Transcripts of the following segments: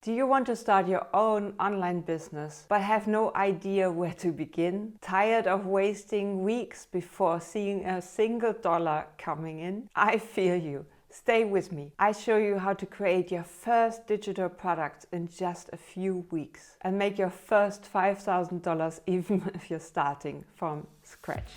Do you want to start your own online business but have no idea where to begin? Tired of wasting weeks before seeing a single dollar coming in? I feel you. Stay with me. I show you how to create your first digital product in just a few weeks and make your first $5,000 even if you're starting from scratch.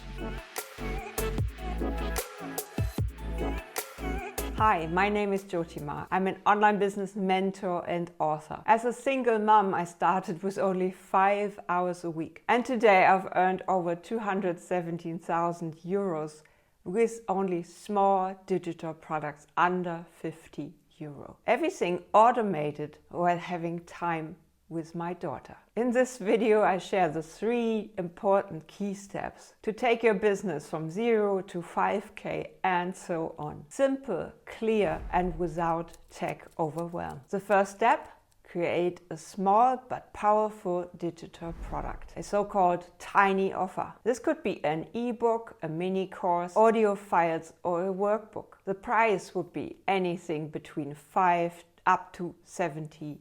Hi, my name is Jyotima. I'm an online business mentor and author. As a single mom, I started with only 5 hours a week. And today I've earned over 217,000 euros with only small digital products under 50 euro. Everything automated while having time with my daughter. In this video, I share the 3 important key steps to take your business from 0 to 5K and so on. Simple, clear, and without tech overwhelm. The first step: create a small but powerful digital product, a so-called tiny offer. This could be an ebook, a mini course, audio files, or a workbook. The price would be anything between $5 up to $70.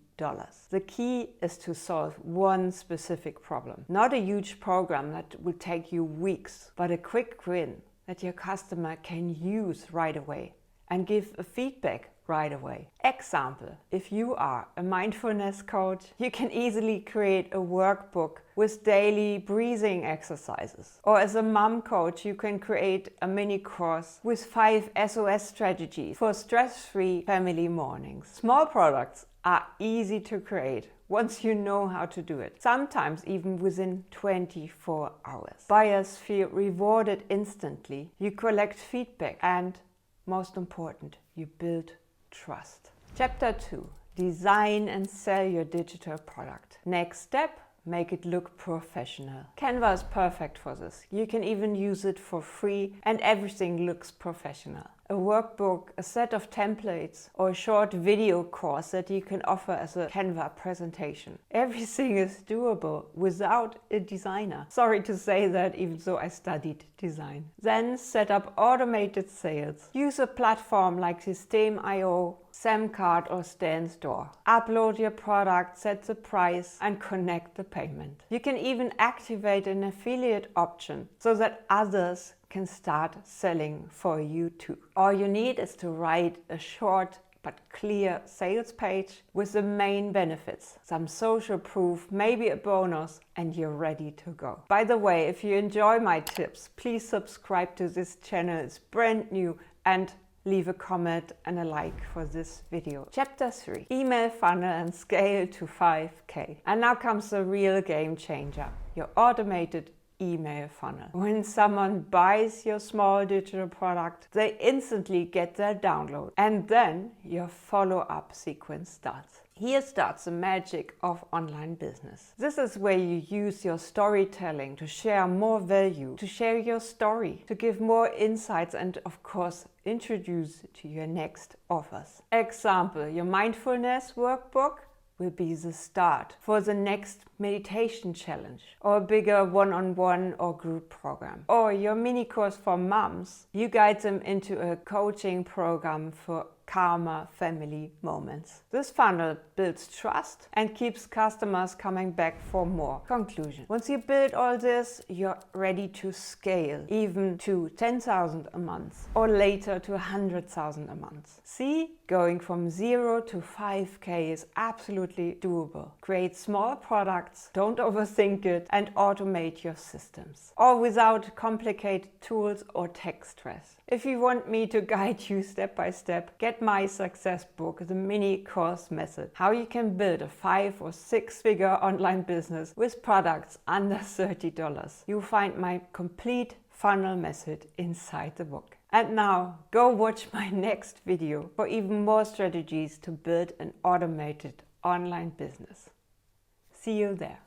The key is to solve one specific problem. Not a huge program that will take you weeks, but a quick win that your customer can use right away and give a feedback right away. Example: if you are a mindfulness coach, you can easily create a workbook with daily breathing exercises. Or as a mom coach, you can create a mini course with 5 SOS strategies for stress-free family mornings. Small products are easy to create once you know how to do it, sometimes even within 24 hours. Buyers feel rewarded instantly, you collect feedback, and most important, you build trust. Chapter 2. Design and sell your digital product. Next step: make it look professional. Canva is perfect for this. You can even use it for free and everything looks professional. A workbook, a set of templates, or a short video course that you can offer as a Canva presentation. Everything is doable without a designer. Sorry to say that, even though I studied design. Then set up automated sales. Use a platform like System.io, Samcart, or Stan Store. Upload your product, set the price, and connect the payment. You can even activate an affiliate option so that others can start selling for you too. All you need is to write a short but clear sales page with the main benefits, some social proof, maybe a bonus, and you're ready to go. By the way, if you enjoy my tips, please subscribe to this channel. It's brand new, and leave a comment and a like for this video. Chapter 3. Email funnel and scale to 5K. And now comes the real game changer: your automated email funnel. When someone buys your small digital product, they instantly get their download, and then your follow-up sequence starts. Here starts the magic of online business. This is where you use your storytelling to share more value, to share your story, to give more insights, and of course introduce to your next offers. Example: your mindfulness workbook will be the start for the next meditation challenge, or a bigger one-on-one or group program. Or your mini course for moms, you guide them into a coaching program for calmer family moments. This funnel builds trust and keeps customers coming back for more. Conclusion: once you build all this, you're ready to scale, even to 10,000 a month, or later to 100,000 a month. See, going from 0 to 5K is absolutely doable. Create small products, don't overthink it, and automate your systems, all without complicated tools or tech stress. If you want me to guide you step by step, get my success book, The Mini Course Method: How you can build a 5 or 6-figure online business with products under $30. You'll find my complete funnel method inside the book. And now, go watch my next video for even more strategies to build an automated online business. See you there.